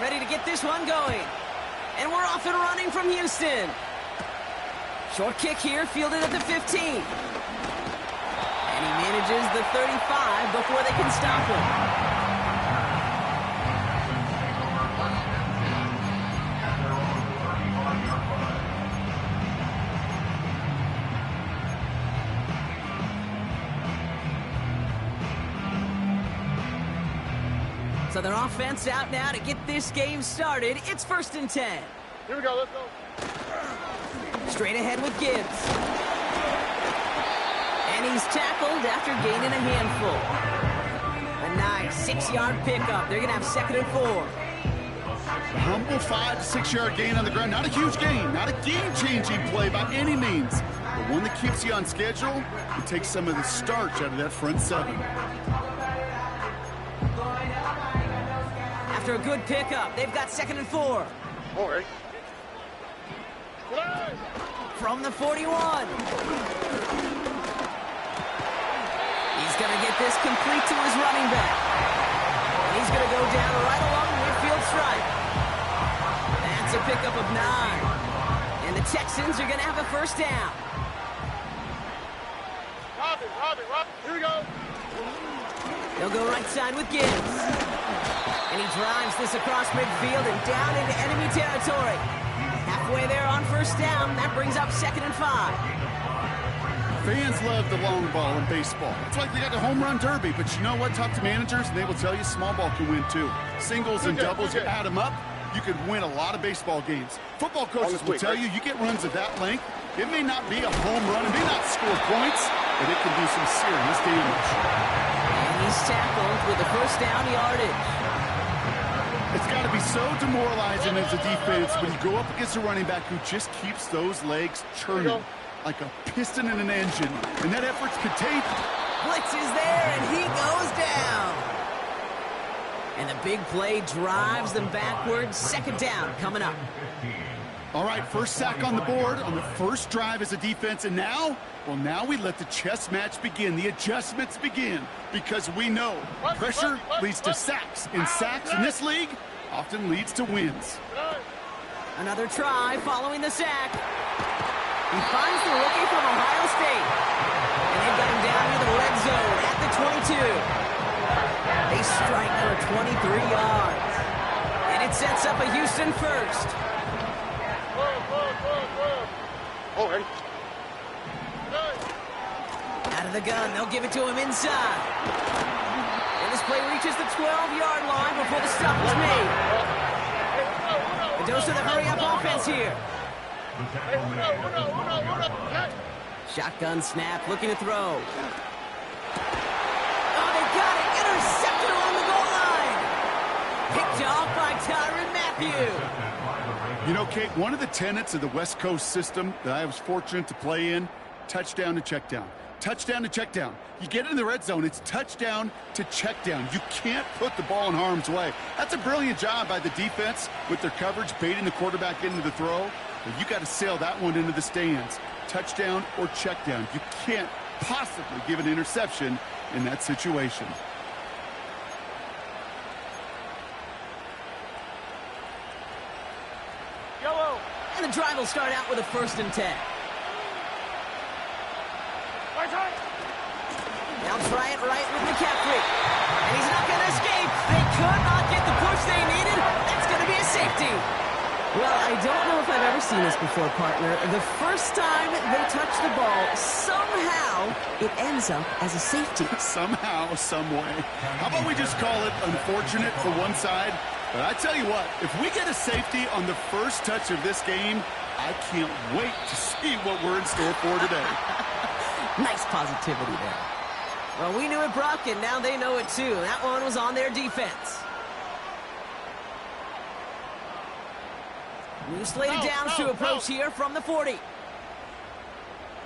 Ready to get this one going. And we're off and running from Houston. Short kick here, fielded at the 15. And he manages the 35 before they can stop him. So their offense out now to get this game started. It's 1st and 10. Here we go, let's go. Straight ahead with Gibbs. And he's tackled after gaining a handful. A nice 6-yard pickup. They're going to have 2nd and 4. A humble 5 to 6-yard gain on the ground. Not a huge gain, not a game-changing play by any means. But one that keeps you on schedule and takes some of the starch out of that front 7. After a good pickup, they've got 2nd and 4. All right. From the 41. He's going to get this complete to his running back. And he's going to go down right along the midfield stripe. That's a pickup of 9. And the Texans are going to have a 1st down. Robbie, here we go. They'll go right side with Gibbs. And he drives this across midfield and down into enemy territory. Halfway there on 1st down. That brings up 2nd and 5. Fans love the long ball in baseball. It's like they got the home run derby, but you know what? Talk to managers, and they will tell you small ball can win too. Singles and doubles, you add them up, you could win a lot of baseball games. Football coaches will tell you get runs of that length. It may not be a home run, it may not score points, but it can do some serious damage. And he's tackled with a 1st down yardage. It's got to be so demoralizing as a defense when you go up against a running back who just keeps those legs churning like a piston in an engine, and that effort's contagious. Blitz is there, and he goes down. And the big play drives them backwards. 2nd down coming up. All right, 1st sack on the board on the 1st drive as a defense, and now, well, now we let the chess match begin, the adjustments begin, because we know pressure leads to sacks, and sacks in this league often leads to wins. Another try following the sack. He finds the rookie from Ohio State, and they've got him down near the red zone at the 22. They strike for 23 yards, and it sets up a Houston 1st. All right. Out of the gun, they'll give it to him inside. And this play reaches the 12-yard line before the stop is made. A dose of the hurry-up offense here. Shotgun snap, looking to throw. Oh, they got it! Intercepted along the goal line! Picked off by Tyrann Mathieu. You know, Kate, one of the tenets of the West Coast system that I was fortunate to play in, touchdown to check down. Touchdown to check down. You get in the red zone, it's touchdown to check down. You can't put the ball in harm's way. That's a brilliant job by the defense with their coverage, baiting the quarterback into the throw. But you got to sail that one into the stands. Touchdown or check down. You can't possibly give an interception in that situation. And the drive will start out with a 1st and 10. They'll try it right with McCaffrey. And he's not going to escape. They could not get the push they needed. That's going to be a safety. Well, I don't know if I've ever seen this before, partner. The first time they touch the ball, somehow it ends up as a safety. Somehow, some way. How about we just call it unfortunate for one side? But I tell you what, if we get a safety on the first touch of this game, I can't wait to see what we're in store for today. Nice positivity there. Well, we knew it, Brock, and now they know it too. That one was on their defense. New slated downs to approach here from the 40.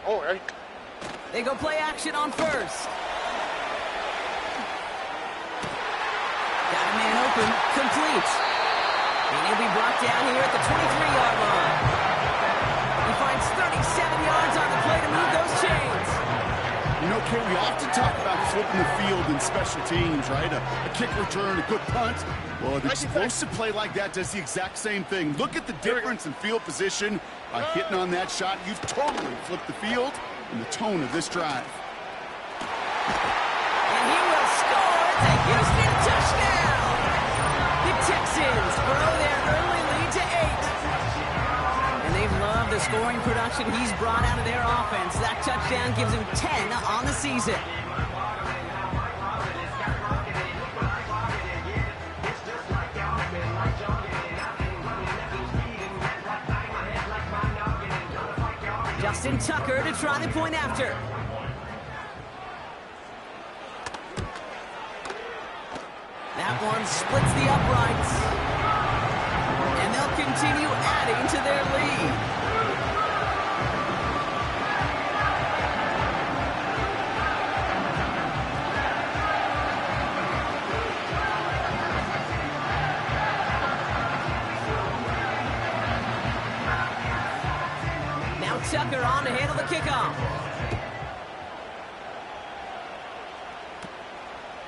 All right. They go play action on 1st. Got a man open, complete. And he'll be brought down here at the 23-yard line. He finds 37 yards on the play to move those chains. You know, Kate, we often talk about flipping the field in special teams, right? A kick return, a good punt. Well, an explosive play like that does the exact same thing. Look at the difference in field position. By hitting on that shot, you've totally flipped the field and the tone of this drive. And he will score. It's a Houston touchdown. The Texans grow their early lead to 8. And they've loved the scoring production he's brought out of their offense. That touchdown gives him 10 on the season. Justin Tucker to try the point after. That one splits the uprights. And they'll continue adding to their lead. Now Tucker on to handle the kickoff.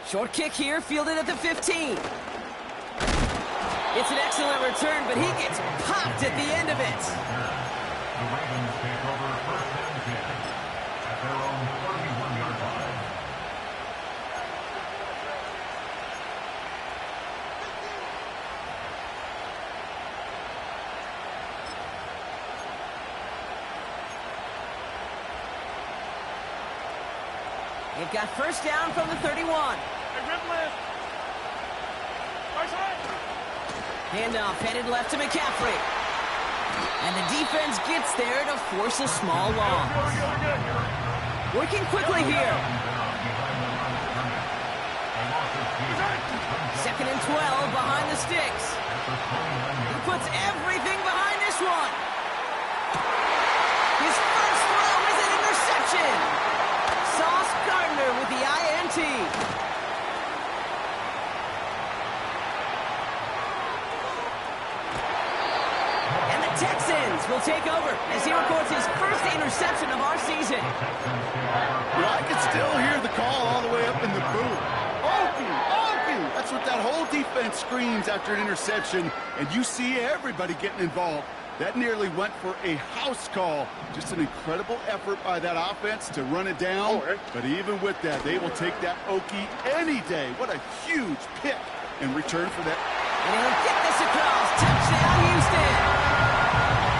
Short kick here, fielded at the 15. It's an excellent return, but he gets popped at the end of it. The Ravens take over first and 10 at their own 31-yard line. They've got first down from the 31. Handoff headed left to McCaffrey. And the defense gets there to force a small loss. Working quickly here. 2nd and 12 behind the sticks. He puts everything behind this one. His first throw is an interception. Sauce Gardner with the INT. Texans will take over as he records his first interception of our season. Well, I can still hear the call all the way up in the booth. Okie, Okie! That's what that whole defense screams after an interception, and you see everybody getting involved. That nearly went for a house call. Just an incredible effort by that offense to run it down. But even with that, they will take that Okie any day. What a huge pick in return for that. And he'll get this across. Touchdown, Houston.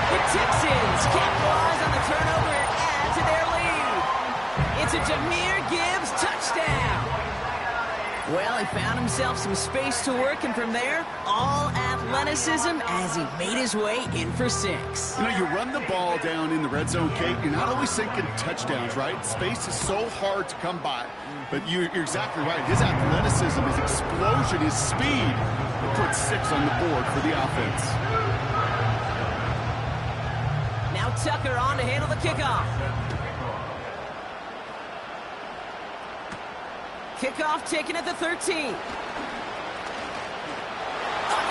The Texans capitalize on the turnover and add to their lead. It's a Jahmyr Gibbs touchdown. Well, he found himself some space to work, and from there, all athleticism as he made his way in for 6. You know, you run the ball down in the red zone, Kate, you're not only sinking touchdowns, right? Space is so hard to come by. But you're exactly right. His athleticism, his explosion, his speed will put 6 on the board for the offense. Now Tucker on to handle the kickoff. Kickoff taken at the 13. Up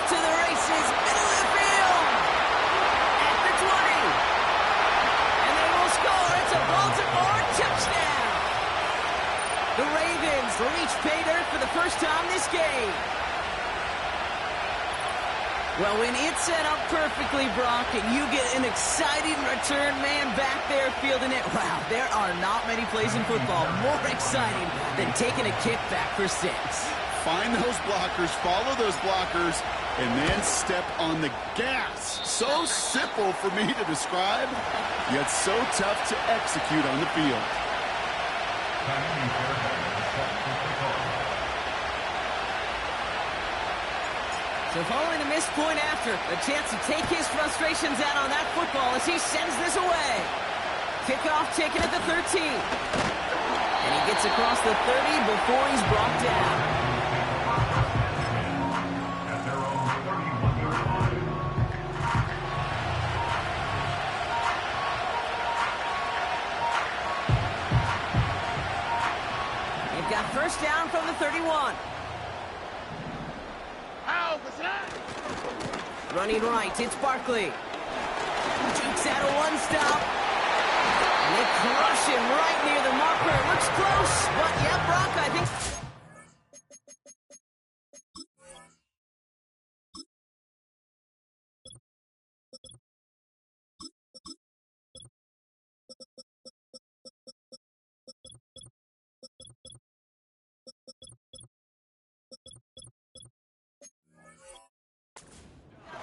to the races, middle of the field. At the 20. And they will score. It's a Baltimore touchdown. The Ravens reach pay dirt for the first time this game. Well, when it's set up perfectly, Brock, and you get an exciting return man back there fielding it, wow, there are not many plays in football more exciting than taking a kick back for 6. Find those blockers, follow those blockers, and then step on the gas. So simple for me to describe, yet so tough to execute on the field. So following a missed point after, a chance to take his frustrations out on that football as he sends this away. Kickoff taken at the 13. And he gets across the 30 before he's brought down. At their own 31-yard line. They've got first down from the 31. Running right, it's Barkley. Jukes out a one-stop. They crush him right near the marker. Looks close, but yeah, Brock, I think...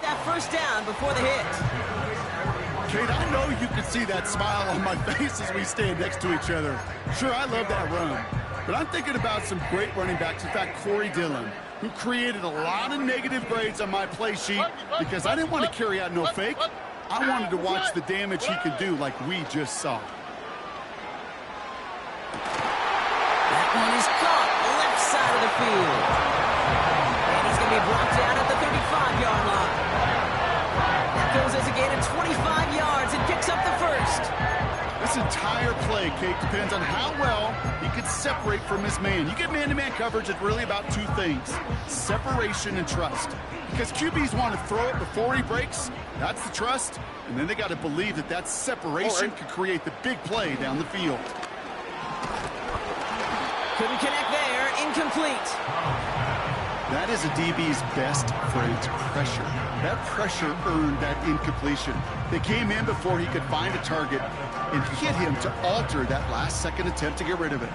that first down before the hit. Kate, I know you can see that smile on my face as we stand next to each other. Sure, I love that run. But I'm thinking about some great running backs. In fact, Corey Dillon, who created a lot of negative grades on my play sheet because I didn't want to carry out no fake. I wanted to watch the damage he could do like we just saw. That one is caught left side of the field. And he's going to be brought down at the 35-yard line. That goes as a gain of 25 yards and picks up the first. This entire play, Kate, depends on how well he can separate from his man. You get man-to-man coverage, it's really about two things: separation and trust. Because QBs want to throw it before he breaks, that's the trust, and then they got to believe that that separation could create the big play down the field. Couldn't connect there, incomplete. That is a DB's best friend, pressure. That pressure earned that incompletion. They came in before he could find a target and hit him to alter that last-second attempt to get rid of it.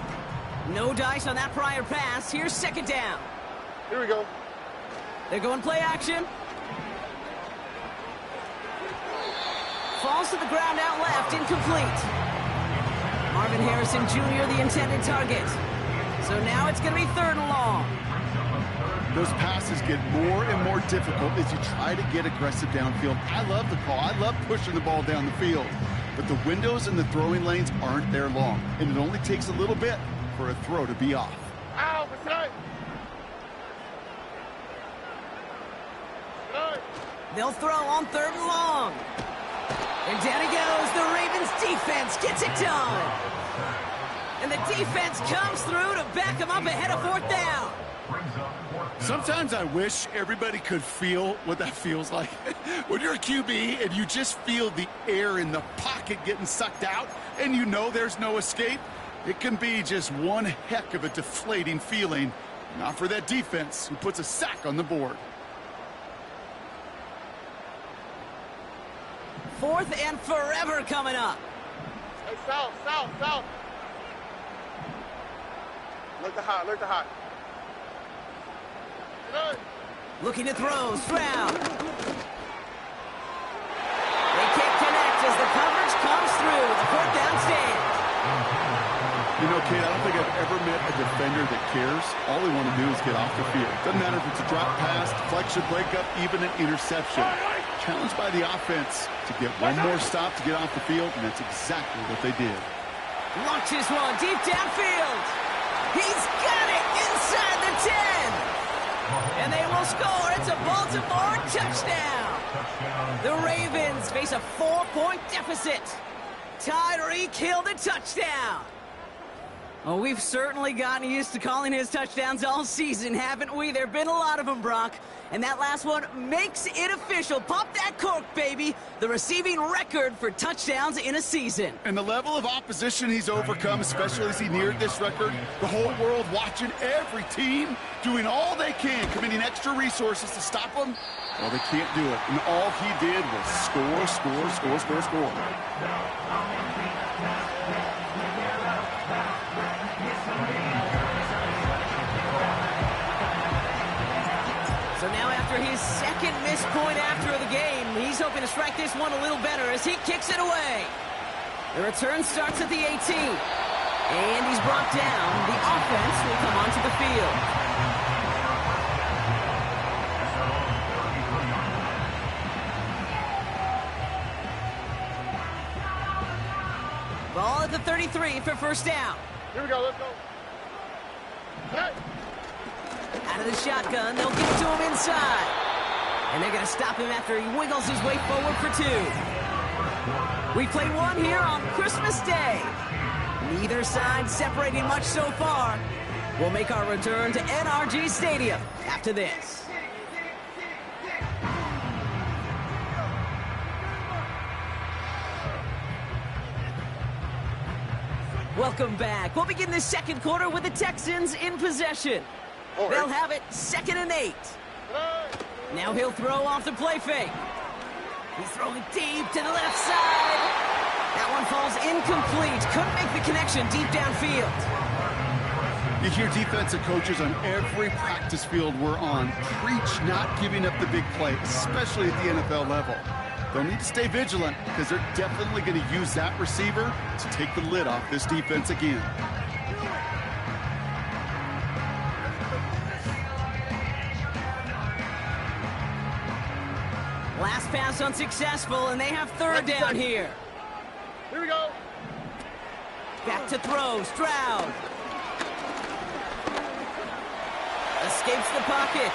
No dice on that prior pass. Here's second down. Here we go. They're going play action. Falls to the ground out left, incomplete. Marvin Harrison Jr., the intended target. So now it's going to be third and long. Those passes get more and more difficult as you try to get aggressive downfield. I love the call. I love pushing the ball down the field. But the windows in the throwing lanes aren't there long, and it only takes a little bit for a throw to be off. Ow, it's not. They'll throw on third and long. And down he goes. The Ravens defense gets it done. And the defense comes through to back him up ahead of fourth down. Sometimes I wish everybody could feel what that feels like. When you're a QB and you just feel the air in the pocket getting sucked out and you know there's no escape, it can be just one heck of a deflating feeling. Not for that defense who puts a sack on the board. Fourth and forever coming up. Hey, south. Look the hot. Looking to throw, Stroud. They can't connect as the coverage comes through. The fourth down stand. You know, Kate, I don't think I've ever met a defender that cares. All they want to do is get off the field. Doesn't matter if it's a drop pass, deflection, breakup, even an interception. Challenged by the offense to get one more stop to get off the field, and that's exactly what they did. Launches one deep downfield. He's got it inside the 10. And they will score. It's a Baltimore touchdown. The Ravens face a 4-point deficit. Tyreek Hill the touchdown. Well, we've certainly gotten used to calling his touchdowns all season, haven't we? There have been a lot of them, Brock. And that last one makes it official. Pop that cork, baby. The receiving record for touchdowns in a season. And the level of opposition he's overcome, especially as he neared this record, the whole world watching, every team doing all they can, committing extra resources to stop him. Well, they can't do it. And all he did was score. So now after his second missed point after the game, he's hoping to strike this one a little better as he kicks it away. The return starts at the 18. And he's brought down. The offense will come onto the field. Ball at the 33 for first down. Here we go, let's go. Hey. Out of the shotgun, they'll give it to him inside. And they're going to stop him after he wiggles his way forward for two. We played one here on Christmas Day. Neither side separating much so far. We'll make our return to NRG Stadium after this. Welcome back. We'll begin the second quarter with the Texans in possession. They'll have it 2nd and 8. Now he'll throw off the play fake. He's throwing deep to the left side. That one falls incomplete. Couldn't make the connection deep downfield. You hear defensive coaches on every practice field we're on preach not giving up the big play, especially at the NFL level. They'll need to stay vigilant because they're definitely going to use that receiver to take the lid off this defense again. Last pass unsuccessful, and they have 3rd down here. Here we go. Back to throw. Stroud. Escapes the pocket.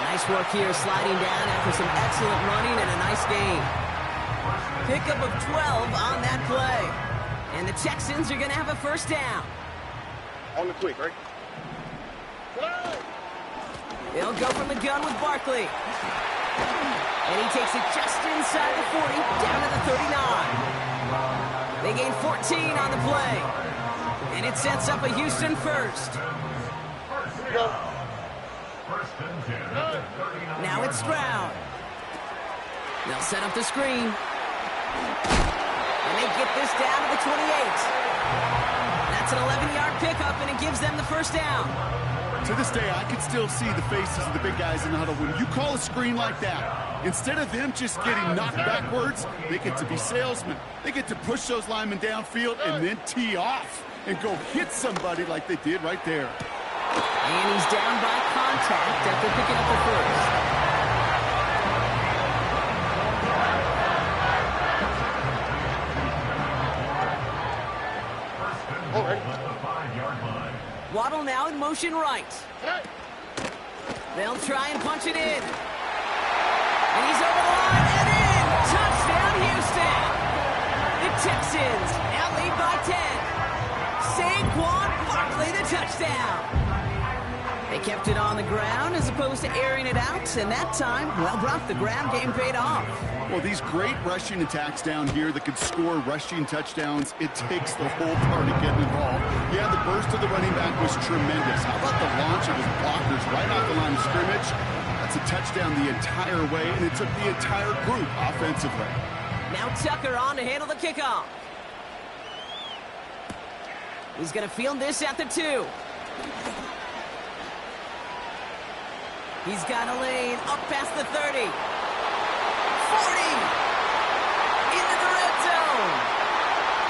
Nice work here, sliding down after some excellent running and a nice gain. Pickup of 12 on that play. And the Texans are going to have a 1st down. On the quick, right? They'll go from the gun with Barkley. And he takes it just inside the 40, down to the 39. They gain 14 on the play. And it sets up a Houston 1st. Go. Now it's Stroud. They'll set up the screen. And they get this down to the 28. That's an 11-yard pickup, and it gives them the 1st down. To this day, I can still see the faces of the big guys in the huddle. When you call a screen like that, instead of them just getting knocked backwards, they get to be salesmen. They get to push those linemen downfield and then tee off and go hit somebody like they did right there. And he's down by contact after picking up the 1st. Waddle now in motion right. They'll try and punch it in. And he's over the line and in. Touchdown, Houston. The Texans now lead by 10. Saquon Barkley, the touchdown. They kept it on the ground as opposed to airing it out, and that time, well, Brock, the ground game paid off. Well, these great rushing attacks down here that could score rushing touchdowns, it takes the whole party getting involved. Yeah, the burst of the running back was tremendous. How about the launch of his blockers right off the line of scrimmage? That's a touchdown the entire way, and it took the entire group offensively. Now Tucker on to handle the kickoff. He's going to field this at the 2. He's got a lane up past the 30. 40. Into the red zone.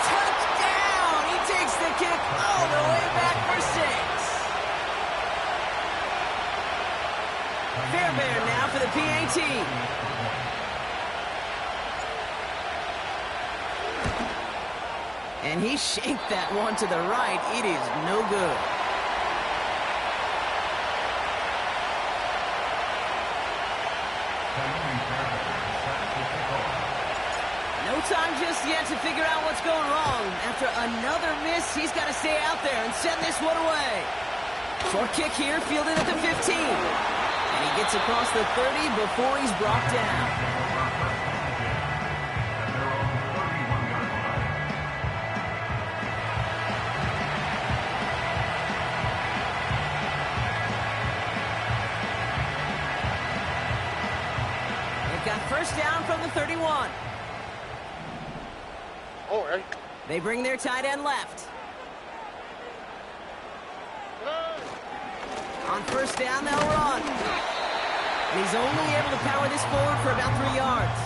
Touchdown. He takes the kick all the way back for 6. Fairbairn now for the PAT. And he shanked that one to the right. It is no good. No time just yet to figure out what's going wrong. After another miss, he's got to stay out there and send this one away. Short kick here, fielded at the 15. And he gets across the 30 before he's brought down. They've got 1st down from the 31. All right. They bring their tight end left. On 1st down, they'll run. And he's only able to power this forward for about 3 yards.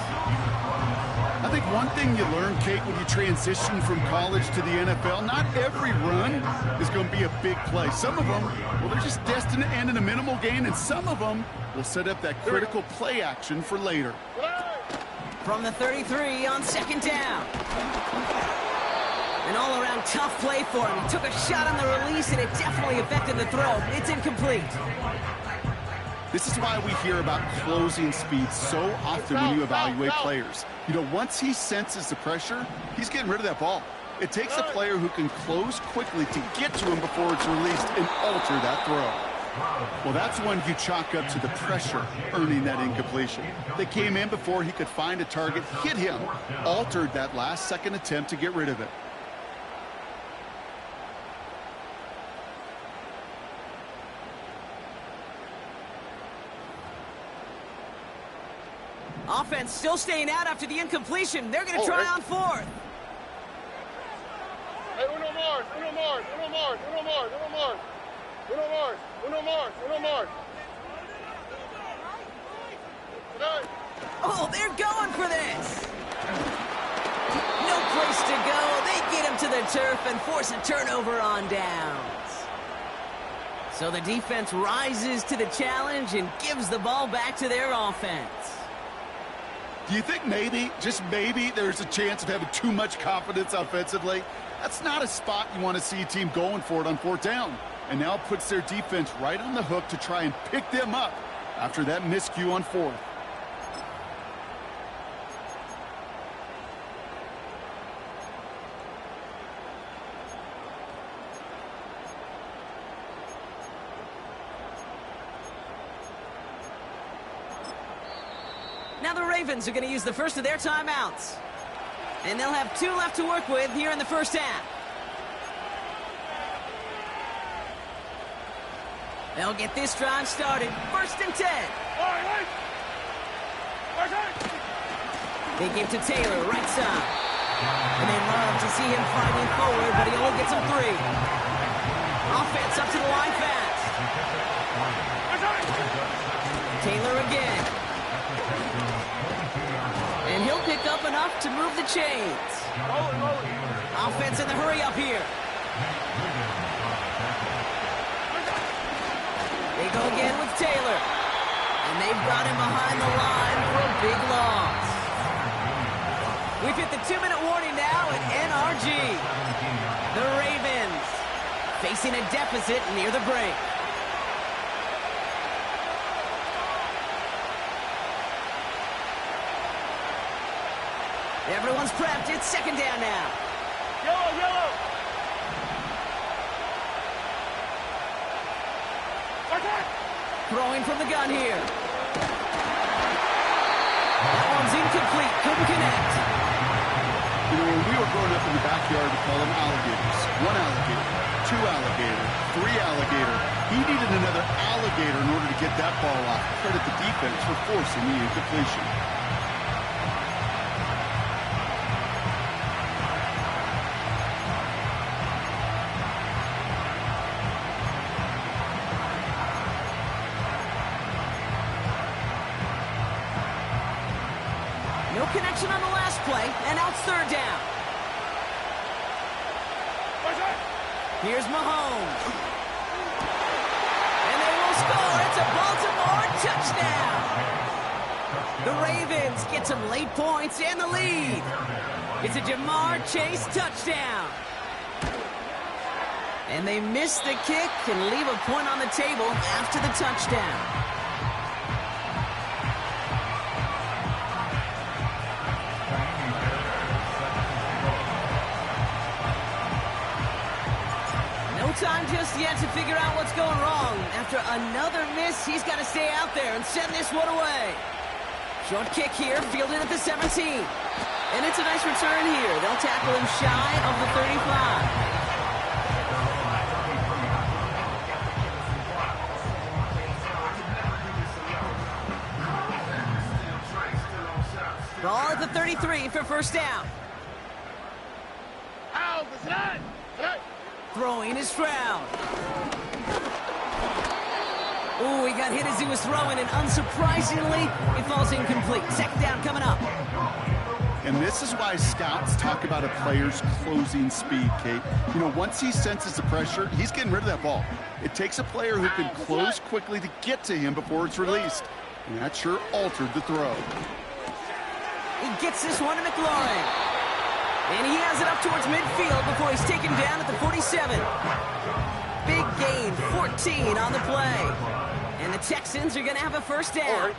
I think one thing you learn, Kate, when you transition from college to the NFL, not every run is going to be a big play. Some of them, well, they're just destined to end in a minimal gain, and some of them will set up that critical play action for later. From the 33 on 2nd down. An all-around tough play for him. He took a shot on the release, and it definitely affected the throw. It's incomplete. This is why we hear about closing speed so often when you evaluate players. You know, once he senses the pressure, he's getting rid of that ball. It takes a player who can close quickly to get to him before it's released and alter that throw. Well, that's one you chalk up to the pressure earning that incompletion. They came in before he could find a target, hit him, altered that last-second attempt to get rid of it. Offense still staying out after the incompletion. They're going to try on fourth. Hey, uno Mars, uno Mars, uno Mars, uno Mars, uno Mars. Uno Mars, uno Mars, uno Mars. Tonight. Oh, they're going for this. No place to go. They get him to the turf and force a turnover on downs. So the defense rises to the challenge and gives the ball back to their offense. Do you think maybe, just maybe, there's a chance of having too much confidence offensively? That's not a spot you want to see a team going for it on fourth down. And now it puts their defense right on the hook to try and pick them up after that miscue on fourth. Now the Ravens are going to use the first of their timeouts. And they'll have 2 left to work with here in the first half. They'll get this drive started. 1st and 10. They give to Taylor, right side. And they love to see him fighting forward, but he only gets them 3. Offense up to the line fast. Taylor again. And he'll pick up enough to move the chains. Offense in the hurry up here. They go again with Taylor. And they've got him behind the line for a big loss. We've hit the 2-minute warning now at NRG. The Ravens facing a deficit near the break. Everyone's prepped. It's 2nd down now. Yellow, yellow. Throwing from the gun here. That one's incomplete. Couldn't connect. You know, when we were growing up in the backyard, we call them alligators. 1 alligator, 2 alligator, 3 alligator. He needed another alligator in order to get that ball off. Credit the defense for forcing the incompletion. No connection on the last play, and now it's 3rd down. Here's Mahomes. And they will score. It's a Baltimore touchdown. The Ravens get some late points and the lead. It's a Jamar Chase touchdown. And they miss the kick and leave a point on the table after the touchdown. Time just yet to figure out what's going wrong. After another miss, he's got to stay out there and send this one away. Short kick here, fielded at the 17. And it's a nice return here. They'll tackle him shy of the 35. Ball at the 33 for 1st down. Throwing is Stroud. Oh, he got hit as he was throwing, and unsurprisingly, it falls incomplete. 2nd down coming up. And this is why scouts talk about a player's closing speed, Kate. You know, once he senses the pressure, he's getting rid of that ball. It takes a player who can close quickly to get to him before it's released. And that sure altered the throw. He gets this one to McLaurin. And he has it up towards midfield before he's taken down at the 47. Big gain, 14 on the play. And the Texans are going to have a 1st down.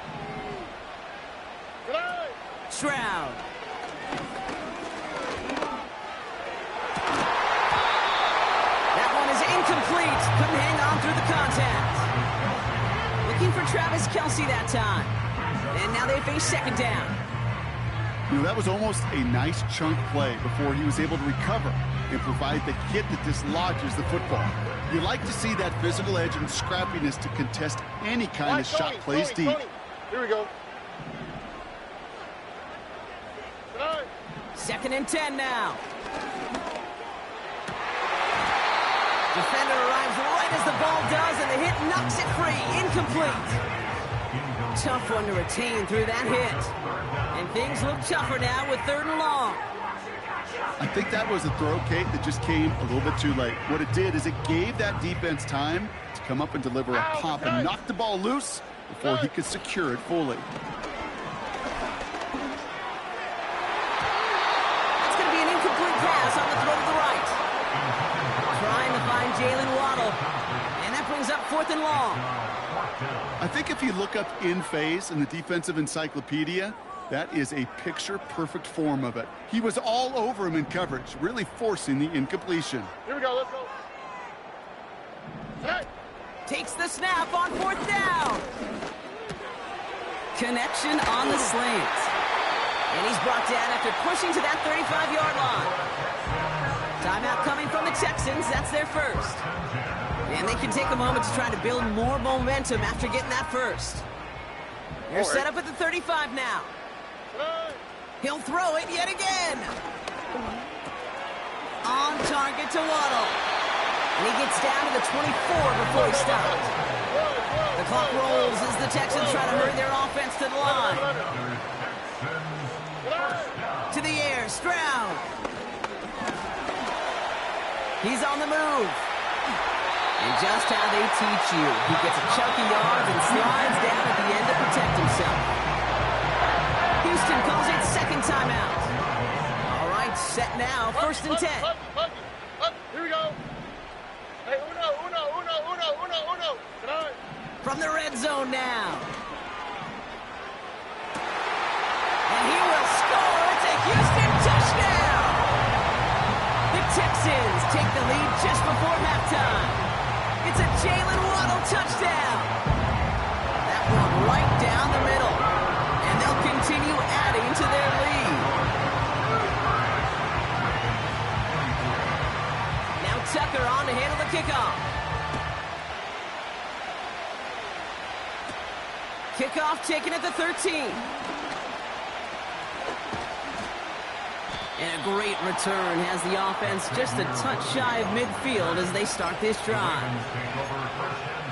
Stroud. That one is incomplete. Couldn't hang on through the contact. Looking for Travis Kelce that time. And now they face 2nd down. You know, that was almost a nice chunk play before he was able to recover and provide the hit that dislodges the football. You like to see that physical edge and scrappiness to contest any kind of shot plays deep. Here we go. 2nd and 10 now. Defender arrives right as the ball does, and the hit knocks it free. Incomplete. Tough one to retain through that hit. And things look tougher now with 3rd and long. I think that was a throw, Kate, that just came a little bit too late. What it did is it gave that defense time to come up and deliver a pop and knock the ball loose before he could secure it fully. It's going to be an incomplete pass on the throw to the right. Trying to find Jalen Waddle. And that brings up 4th and long. I think if you look up in phase in the defensive encyclopedia, that is a picture-perfect form of it. He was all over him in coverage, really forcing the incompletion. Here we go, let's go. Hey. Takes the snap on 4th down. Connection on the slant. And he's brought down after pushing to that 35-yard line. Timeout coming from the Texans. That's their first. And they can take a moment to try to build more momentum after getting that first. They're set up at the 35 now. He'll throw it yet again. On target to Waddle. And he gets down to the 24 before he stopped. The clock rolls as the Texans try to hurry their offense to the line. To the air, Stroud. He's on the move. And just how they teach you. He gets a chunky yard and slides down at the end to protect himself. Houston calls it 2nd timeout. All right, set now, 1st and 10. Here we go. Hey, uno. Can I? From the red zone now. And he will score. It's a Houston touchdown. The Texans take the lead just before halftime. It's a Jalen Waddle touchdown. That one right down the middle. And they'll continue adding to their lead. Now Tucker on to handle the kickoff. Kickoff taken at the 13. And a great return has the offense just a touch shy of midfield as they start this drive.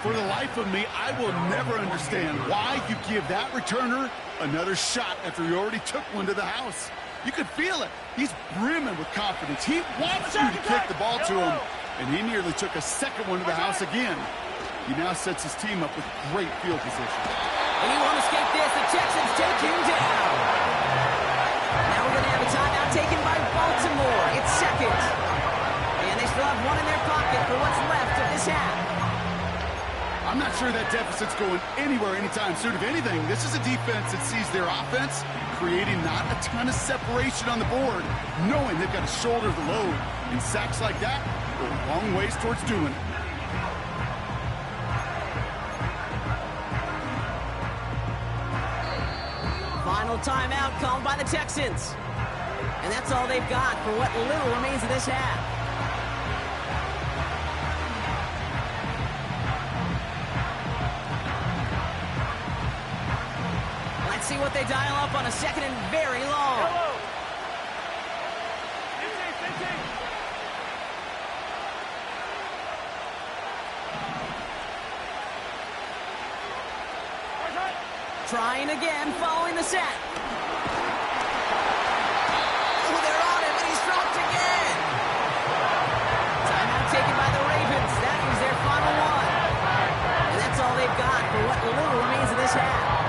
For the life of me, I will never understand why you give that returner another shot after he already took one to the house. You could feel it. He's brimming with confidence. He wants you to kick the ball to him, and he nearly took a 2nd one to the house again. He now sets his team up with great field position. And he won't escape this. The Texans take him down. Now we're going to have a timeout taken by Baltimore. It's 2nd. And they still have one in their pocket for what's left of this half. I'm not sure that deficit's going anywhere anytime soon. If anything, this is a defense that sees their offense creating not a ton of separation on the board, knowing they've got to shoulder the load. And sacks like that go a long ways towards doing it. Final timeout called by the Texans. And that's all they've got for what little remains of this half. Let's see what they dial up on a 2nd and very long. Hello. 15. Trying again following the sack. Oh, they're on him, and he's dropped again. Timeout taken by the Ravens. That is their final one. And that's all they've got for what little remains of this half.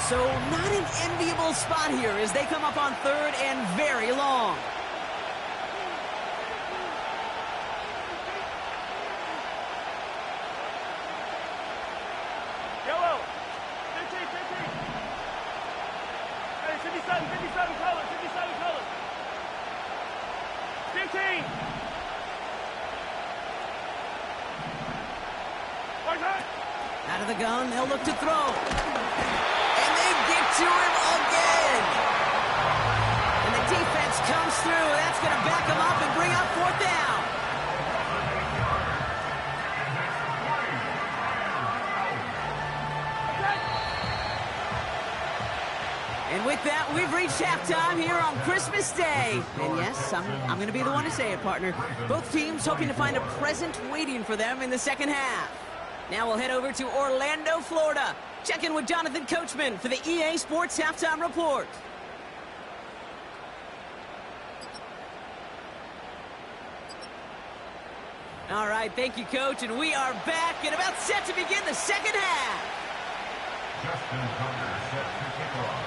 So not an enviable spot here as they come up on 3rd and very long. Yellow. 15. Hey, 57 color. 15. Out of the gun, they'll look to throw. And they get to him again. And the defense comes through. That's going to back him up and bring up fourth down. And with that, we've reached halftime here on Christmas Day. And yes, I'm going to be the one to say it, partner. Both teams hoping to find a present waiting for them in the second half. Now we'll head over to Orlando, Florida. Check in with Jonathan Coachman for the EA Sports Halftime Report. All right, thank you, Coach. And we are back and about set to begin the second half.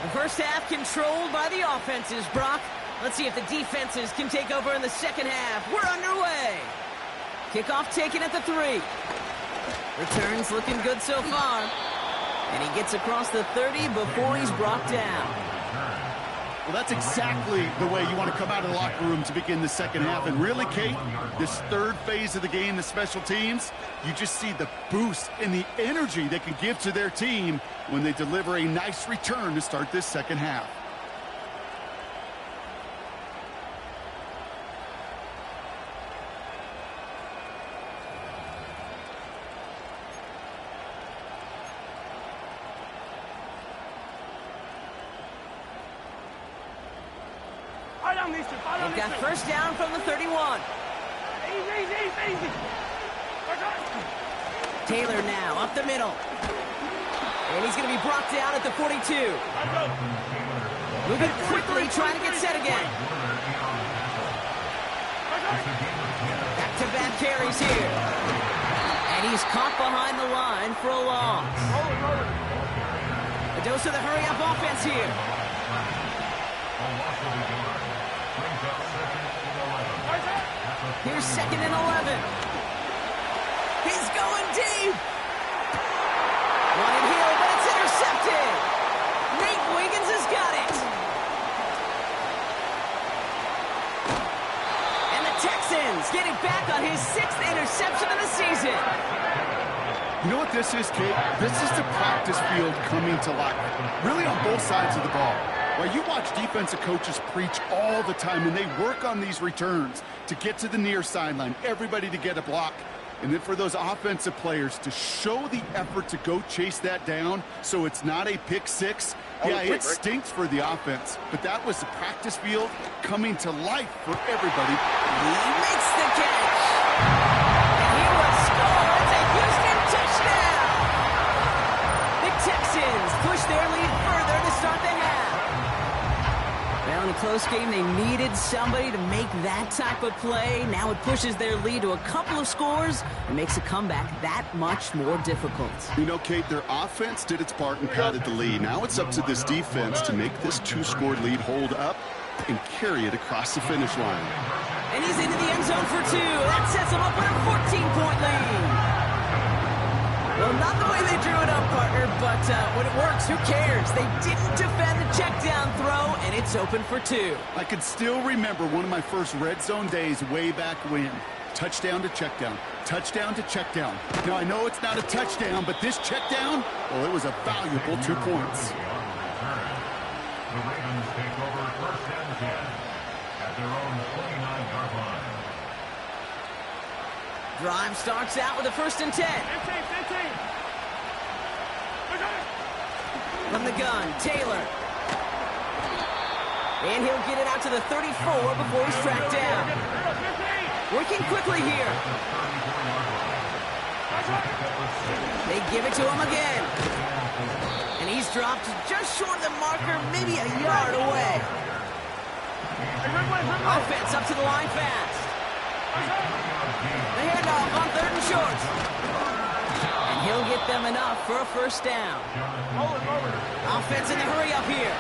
The first half controlled by the offenses, Brock. Let's see if the defenses can take over in the second half. We're underway. Kickoff taken at the 3. Returns looking good so far. And he gets across the 30 before he's brought down. Well, that's exactly the way you want to come out of the locker room to begin the second half. And really, Kate, this third phase of the game, the special teams, you just see the boost and the energy they can give to their team when they deliver a nice return to start this second half. They've got first down from the 31. Easy. Taylor now up the middle. And he's going to be brought down at the 42. Moving quickly, trying to get set again. Back-to-back carries here. And he's caught behind the line for a loss. A dose of the hurry-up offense here. Here's second and 11. He's going deep. Wanted Hill, but it's intercepted. Nate Wiggins has got it. And the Texans getting back on his 6th interception of the season. You know what this is, Kate? This is the practice field coming to life. Really on both sides of the ball. Well, you watch defensive coaches preach all the time, and they work on these returns to get to the near sideline, everybody to get a block. And then for those offensive players to show the effort to go chase that down so it's not a pick six. Yeah, it stinks for the offense, but that was the practice field coming to life for everybody. He makes the catch. And he will score. It's a Houston touchdown. The Texans push their lead further to start the half. Well, in a close game, they needed somebody to make that type of play. Now it pushes their lead to a couple of scores and makes a comeback that much more difficult. You know, Kate, their offense did its part and padded the lead. Now it's up to this defense to make this 2-score lead hold up and carry it across the finish line. And he's into the end zone for 2. That sets him up with a 14-point lead. Well, not the way they drew it up, partner, but when it works, who cares? They didn't defend the check down throw, and it's open for 2. I can still remember one of my first red zone days way back when. Touchdown to check down. Touchdown to check down. Now, I know it's not a touchdown, but this check down, well, it was a valuable 2 points. The Ravens take over first and 10 at their own 29-yard line. Drive starts out with a first and 10. 15. From the gun, Taylor. And he'll get it out to the 34 before he's tracked down. Working quickly here. They give it to him again. And he's dropped just short of the marker, maybe a yard away. Offense up to the line fast. The handoff on 3rd and short. And he'll get them enough for a first down. Offense in the hurry up here.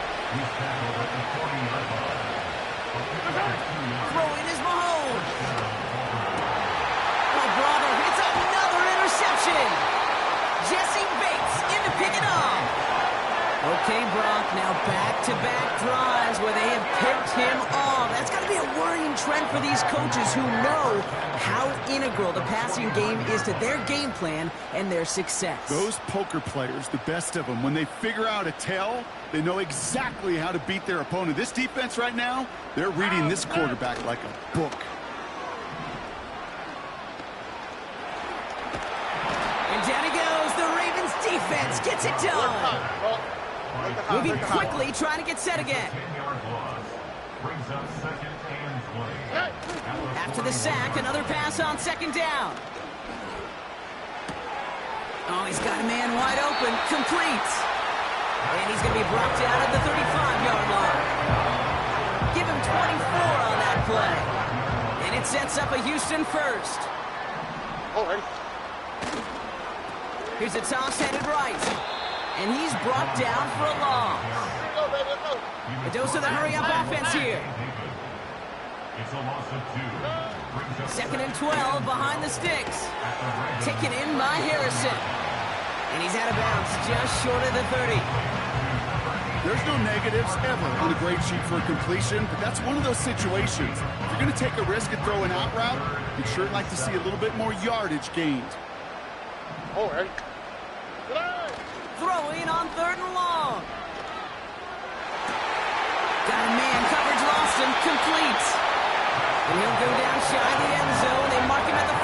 Throwing is Mahomes. Oh, bravo. It's another interception. Jesse Bates in to pick it up. Okay, Brock, now back-to-back drives where they have picked him off. That's got to be a worrying trend for these coaches who know how integral the passing game is to their game plan and their success. Those poker players, the best of them, when they figure out a tell, they know exactly how to beat their opponent. This defense right now, they're reading this quarterback like a book. And down he goes. The Ravens defense gets it done. Moving quickly, trying to get set again. After the sack, another pass on second down. Oh, he's got a man wide open. Complete. And he's going to be brought down at the 35-yard line. Give him 24 on that play. And it sets up a Houston first. All right. Here's a toss headed right. And he's brought down for a loss. A dose of the hurry-up offense here. It's a loss of 2. Second and 12 behind the sticks. Taken in by Harrison. And he's out of bounds just short of the 30. There's no negatives ever on the grade sheet for a completion, but that's one of those situations. If you're going to take a risk and throw an out route, you'd sure like to see a little bit more yardage gained. All right. Throwing on third and long. Got a man, coverage lost him, complete. And he'll go down shy of the end zone. They mark him at the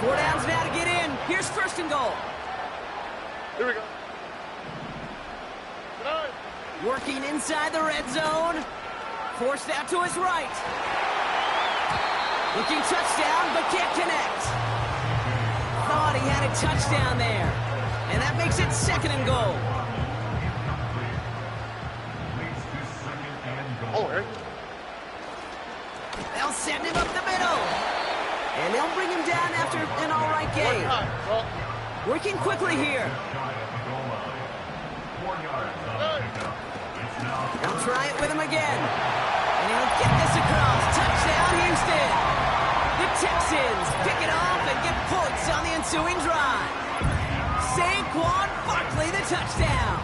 4. 4 downs now to get in. Here's first and goal. Here we go. Working inside the red zone. Forced out to his right. Looking touchdown, but can't connect. Thought he had a touchdown there. And that makes it second and goal. All right. They'll send him up the middle. And they'll bring him down after an all right game. Working quickly here. They'll try it with him again. And he'll get this across. Touchdown, Houston. The Texans pick it off and get points on the ensuing drive. Saquon Barkley, the touchdown.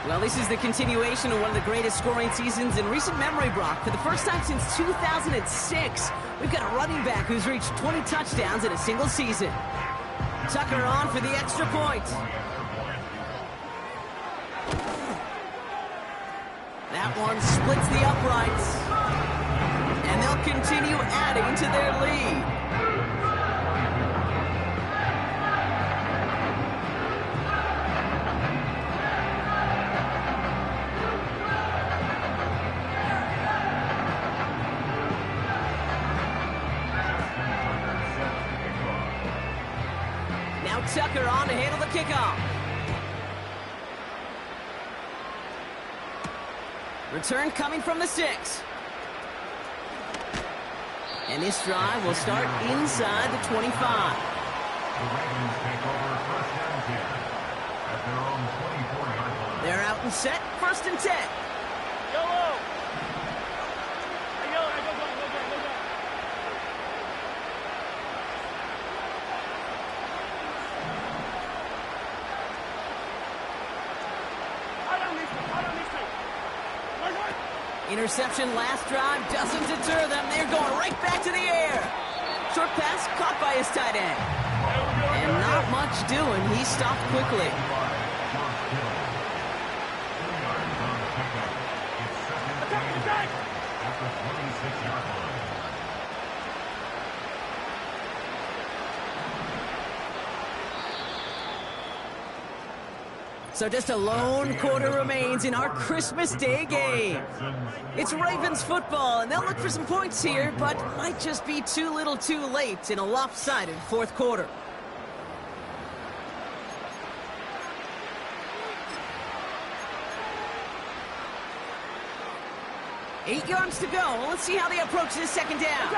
Well, this is the continuation of one of the greatest scoring seasons in recent memory, Brock. For the first time since 2006, we've got a running back who's reached 20 touchdowns in a single season. Tucker on for the extra point. That one splits the uprights. And they'll continue adding to their lead. Now Tucker on to handle the kickoff. Return coming from the 6. And this drive will start inside the 25. The Ravens take over first and 10 at their own 24-yard line. They're out and set, first and 10. Yellow. Hey, yellow. Hey, go. Interception last drive doesn't deter them. They're going right back to the air. Short pass caught by his tight end. And not much doing. He stopped quickly. So just a lone quarter remains in our Christmas Day game. It's Ravens football, and they'll look for some points here, but might just be too little too late in a lopsided fourth quarter. Eight yards to go. Let's see how they approach this second down.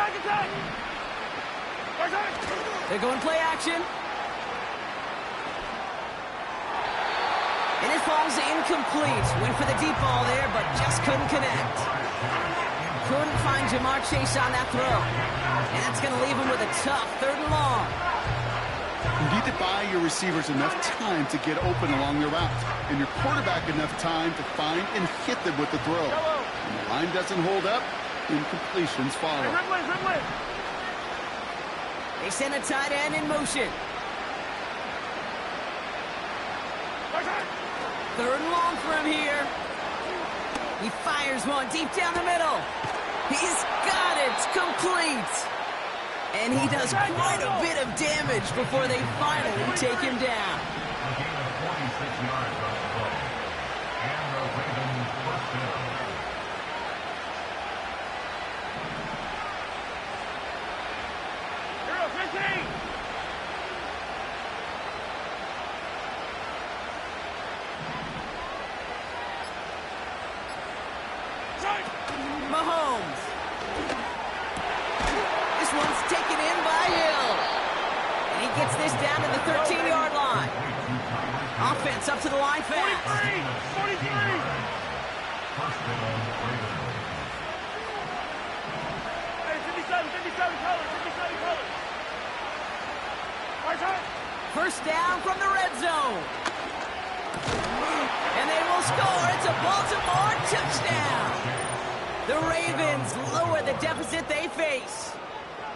They're going play action. And it falls incomplete. Went for the deep ball there, but just couldn't connect. Couldn't find Jamar Chase on that throw. And that's going to leave him with a tough third and long. You need to buy your receivers enough time to get open along their route, and your quarterback enough time to find and hit them with the throw. When the line doesn't hold up, incompletions follow. They send a tight end in motion. Third and long for him here. He fires one deep down the middle. He's got it. Complete. And he does quite a bit of damage before they finally take him down. A gain of 46 yards on the play. And the Ravens first down. Mahomes. This one's taken in by Hill. And he gets this down to the 13-yard line. Offense up to the line fast. 43! First down, Ravens. Hey, 57 colors. First down from the red zone. And they will score. It's a Baltimore touchdown. The Ravens lower the deficit they face.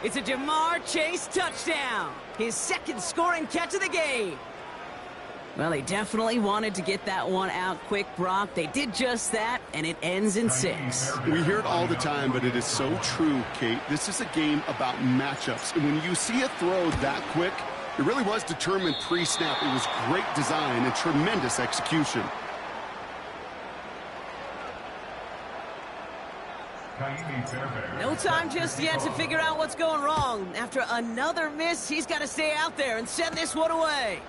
It's a Jamar Chase touchdown. His second scoring catch of the game. Well, they definitely wanted to get that one out quick, Brock. They did just that, and it ends in 6. We hear it all the time, but it is so true, Kate. This is a game about matchups. And when you see a throw that quick, it really was determined pre-snap. It was great design and tremendous execution. No time just yet to figure out what's going wrong. After another miss, he's got to stay out there and send this one away.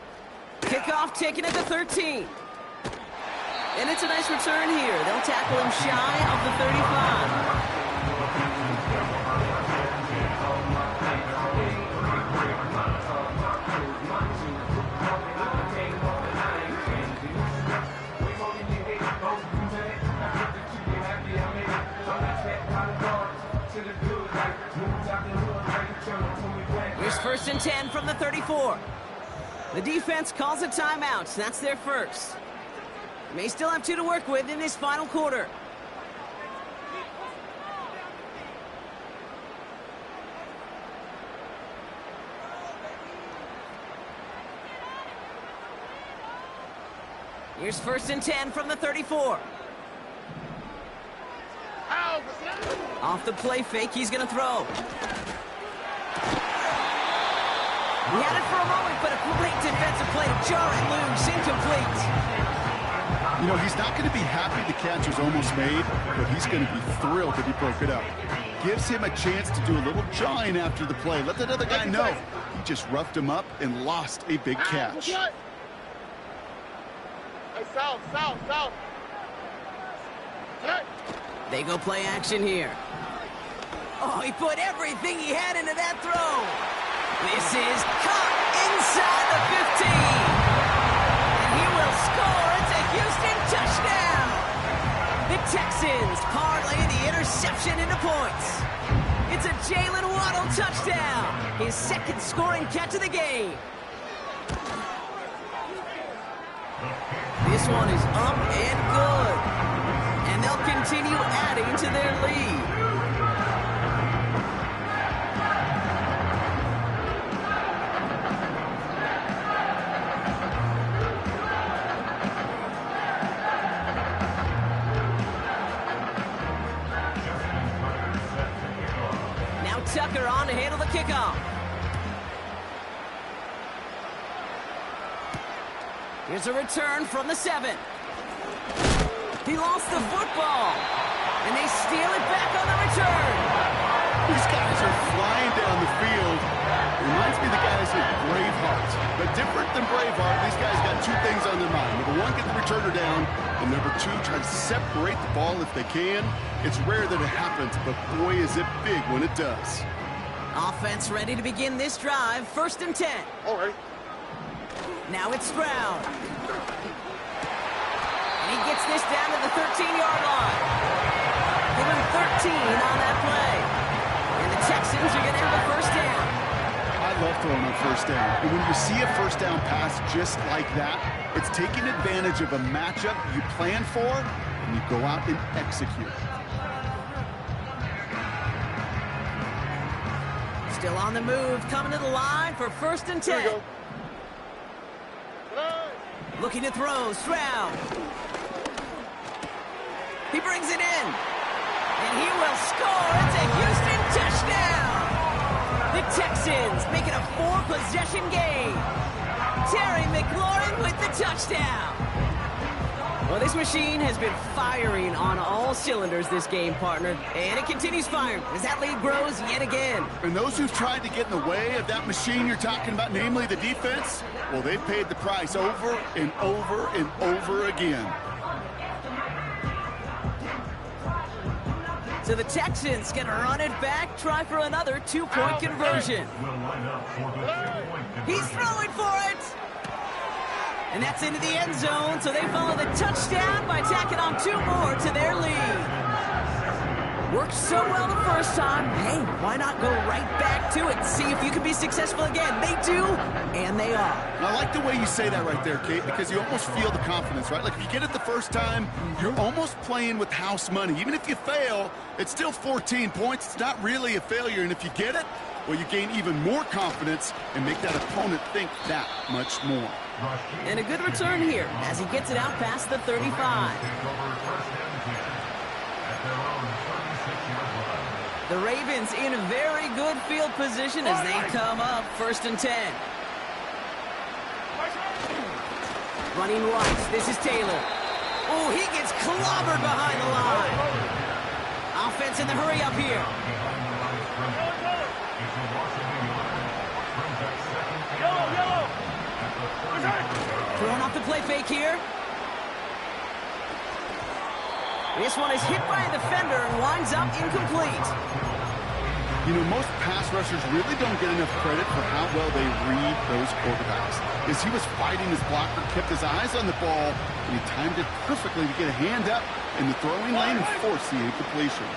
Kickoff taken at the 13. And it's a nice return here. They'll tackle him shy of the 35. Here's first and 10 from the 34. The defense calls a timeout. That's their first. May still have 2 to work with in this final quarter. Here's first and 10 from the 34. Off the play fake, he's going to throw. He had it for a moment, but a great defensive play to jar it loose, incomplete. You know, he's not going to be happy the catch was almost made, but he's going to be thrilled that he broke it up. Gives him a chance to do a little jawing after the play. Let that other guy know. He just roughed him up and lost a big catch. Hey, south. Hey. They go play action here. Oh, he put everything he had into that throw. This is caught inside the 15. And he will score. It's a Houston touchdown. The Texans parlay the interception into points. It's a Jalen Waddle touchdown. His second scoring catch of the game. This one is up and good. And they'll continue adding to their lead. Tucker on to handle the kickoff. Here's a return from the 7. He lost the football. And they steal it back on the return. These guys are flying down the field. Reminds me of the guys at Braveheart. But different than Braveheart, these guys got 2 things on their mind. Number 1, get the returner down. And number 2, try to separate the ball if they can. It's rare that it happens, but boy, is it big when it does. Offense ready to begin this drive. First and 10. All right. Now it's Stroud. And he gets this down to the 13-yard line. Give him 13 on that play. And the Texans are going to have the first down. I love throwing on first down. And when you see a first down pass just like that, it's taking advantage of a matchup you plan for, and you go out and execute. Still on the move, coming to the line for 1st and 10. Here we go. Looking to throw, Stroud. He brings it in. And he will score. It's a Houston touchdown. The Texans make it a 4-possession game. Terry McLaurin with the touchdown. Well, this machine has been firing on all cylinders this game, partner. And it continues firing as that lead grows yet again. And those who've tried to get in the way of that machine you're talking about, namely the defense, well, they've paid the price over and over and over again. So the Texans gonna run it back, try for another 2-point conversion. He's throwing for it! And that's into the end zone, so they follow the touchdown by tacking on 2 more to their lead. Worked so well the first time, hey, why not go right back to it? See if you can be successful again. They do, and they are. And I like the way you say that right there, Kate, because you almost feel the confidence, right? Like if you get it the first time, you're almost playing with house money. Even if you fail, it's still 14 points. It's not really a failure, and if you get it, well, you gain even more confidence and make that opponent think that much more. And a good return here as he gets it out past the 35. The Ravens in a very good field position as they come up 1st and 10. Running right, this is Taylor. Oh, he gets clobbered behind the line. Offense in the hurry up here. Throwing off the play fake here. This one is hit by a defender and winds up incomplete. You know, most pass rushers really don't get enough credit for how well they read those quarterbacks. As he was fighting his blocker, kept his eyes on the ball, and he timed it perfectly to get a hand up in the throwing lane and force the incompletion.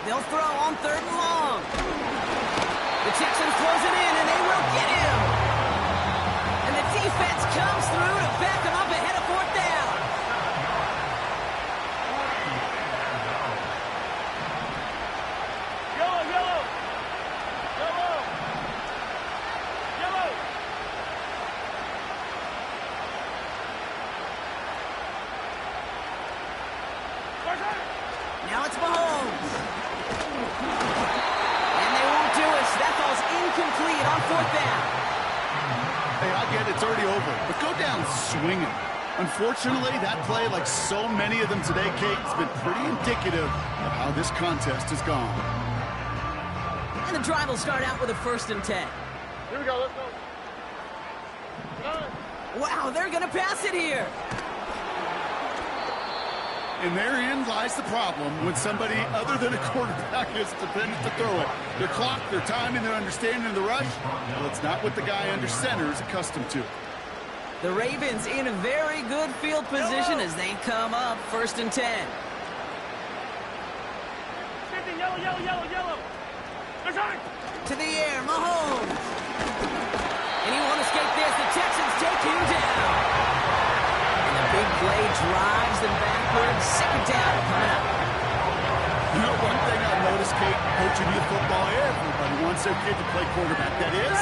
They'll throw on 3rd and long. The Texans close it in, and they will get him. And the defense comes through to back him up ahead of 4th down. Now it's Mahomes. And they won't do it. So that falls incomplete on 4th down. Hey, I get it. It's already over. But go down swinging. Unfortunately, that play, like so many of them today, Kate, has been pretty indicative of how this contest has gone. And the drive will start out with a 1st and 10. Here we go, let's go. Wow, they're going to pass it here. And therein lies the problem when somebody other than a quarterback is dependent to throw it. Their clock, their timing, their understanding of the rush, well, it's not what the guy under center is accustomed to. The Ravens in a very good field position as they come up 1st and 10. Yellow. To the air, Mahomes. And he won't escape this. The Texans take him down. And the big play drives them backwards. 2nd down coming up. You know, one thing I've noticed, Kate, coaching youth football, everybody wants their kid to play quarterback. That is,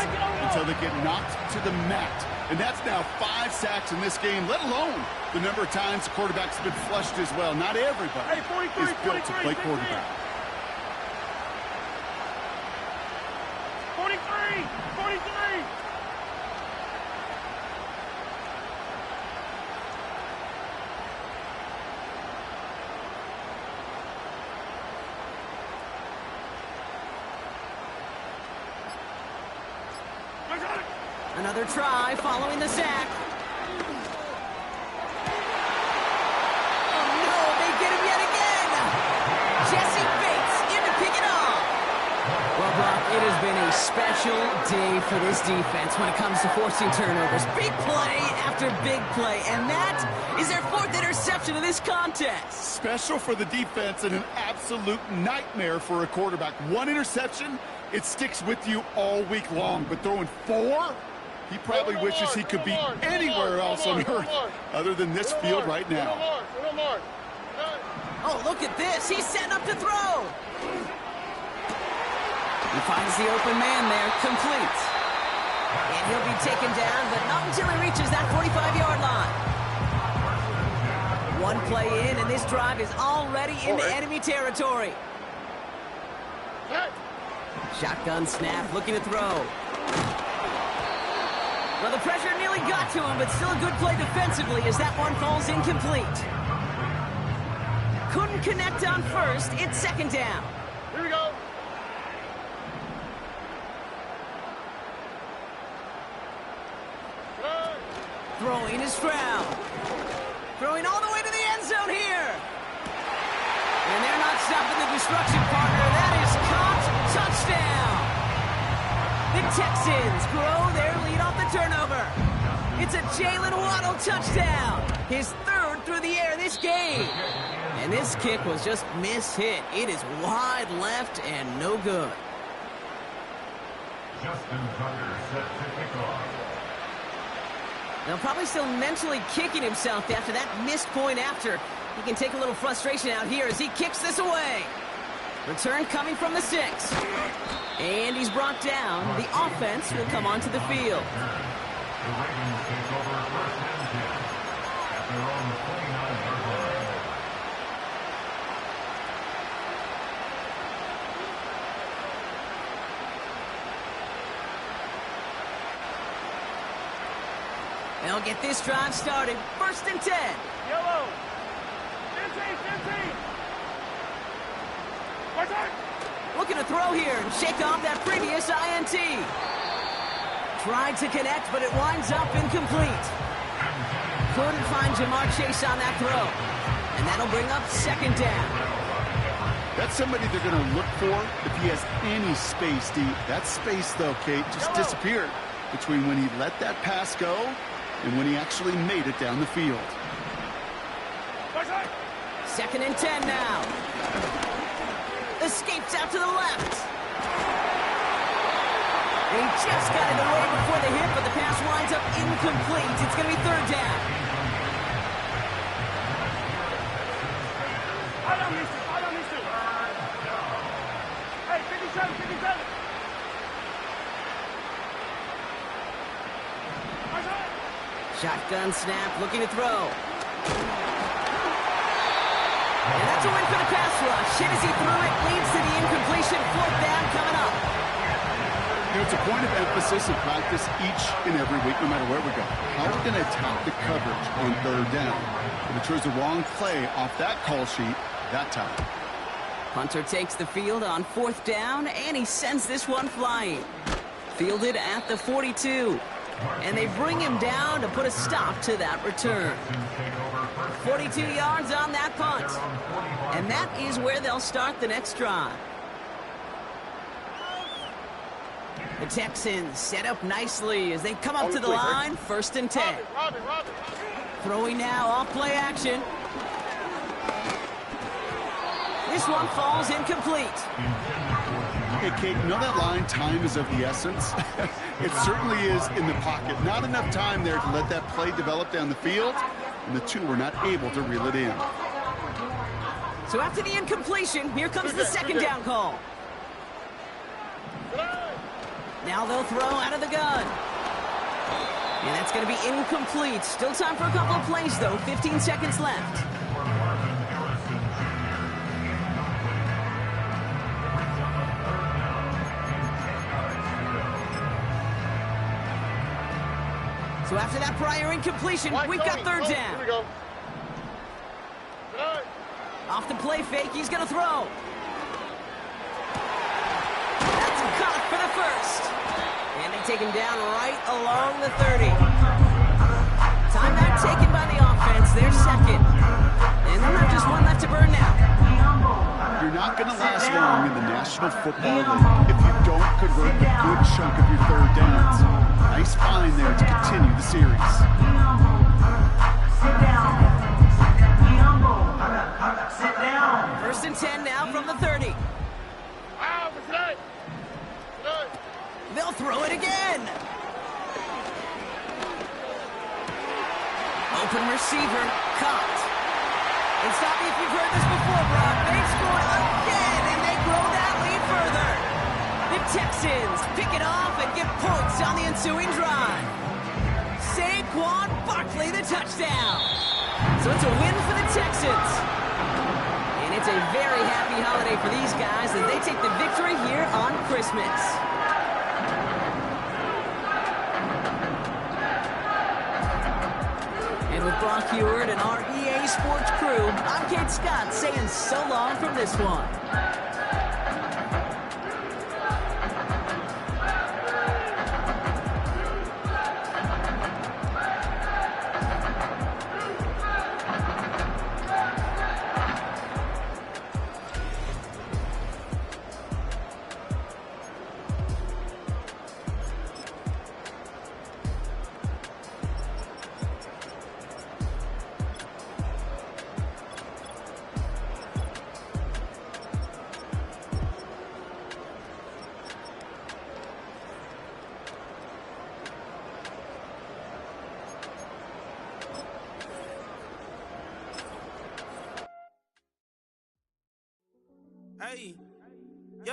until they get knocked to the mat. And that's now 5 sacks in this game, let alone the number of times the quarterback's been flushed as well. Not everybody is built to play quarterback. 43! Another try following the sack. Oh no, they get him yet again. Jesse Bates in to pick it off. Well, Brock, it has been a special day for this defense when it comes to forcing turnovers. Big play after big play, and that is their 4th interception of this contest. Special for the defense and an absolute nightmare for a quarterback. 1 interception, it sticks with you all week long, but throwing 4? He probably wishes he could be anywhere else on earth other than this field right now. Oh, look at this. He's setting up to throw. He finds the open man there, complete. And he'll be taken down, but not until he reaches that 45-yard line. 1 play in, and this drive is already into enemy territory. Shotgun snap, looking to throw. Well, the pressure nearly got to him, but still a good play defensively as that one falls incomplete. Couldn't connect on first. It's 2nd down. Here we go. Throwing is Stroud. Throwing all the way to the end zone here. And they're not stopping the destruction, partner. That is caught. Touchdown. The Texans grow their lead off the turnover. It's a Jalen Waddle touchdown. His 3rd through the air this game. And this kick was just miss-hit. It is wide left and no good. Justin Tucker set to kick off. Now, probably still mentally kicking himself after that missed point after. He can take a little frustration out here as he kicks this away. Return coming from the 6. And he's brought down. The offense will come onto the field. The Ravens take over 1st and 10 at their own 29-yard line. They'll get this drive started. 1st and 10. Yellow. 15. Looking to throw here and shake off that previous INT. Tried to connect, but it winds up incomplete. Couldn't find Jamar Chase on that throw. And that'll bring up 2nd down. That's somebody they're going to look for if he has any space deep. That space, though, Kate, just disappeared between when he let that pass go and when he actually made it down the field. 2nd and 10 now. Escapes out to the left. And he just got it away before the hit, but the pass winds up incomplete. It's going to be 3rd down. Hey, 57. Shotgun snap, looking to throw. And that's a win for the pass rush. Hit as he threw it, leads to the incompletion. 4th down coming up. You know, it's a point of emphasis in practice each and every week, no matter where we go. How are we going to attack the coverage on 3rd down? If it chose the wrong play off that call sheet that time. Hunter takes the field on 4th down, and he sends this one flying. Fielded at the 42. And they bring him down to put a stop to that return. 42 yards on that punt. And that is where they'll start the next drive. The Texans set up nicely as they come up to the line. 1st and 10. Throwing now off play action. This one falls incomplete. Hey, Kate, you know that line, time is of the essence? It certainly is in the pocket. Not enough time there to let that play develop down the field, and the 2 were not able to reel it in. So after the incompletion, here comes the 2nd down call. Now they'll throw out of the gun. And that's going to be incomplete. Still time for a couple of plays, though. 15 seconds left. So after that prior incompletion, we've got 3rd down. Here we go. Off the play fake, he's going to throw. That's caught for the 1st. And they take him down right along the 30. Timeout taken by the offense. defense, they're second. And they'll have just one left to burn now. You're not going to last long in the National Football League if you don't convert a good chunk of your third downs. Nice find there to continue the series. Sit down. First and 10 now from the 30. They'll throw it again. Open receiver, caught. And stop me if you've heard this before, Brock. They've scored again, and they grow that lead further. The Texans pick it off and get points on the ensuing drive. Saquon Barkley, the touchdown. So it's a win for the Texans. And it's a very happy holiday for these guys as they take the victory here on Christmas. And with Brock Heward and our EA Sports crew, I'm Kate Scott saying so long from this one. Hey,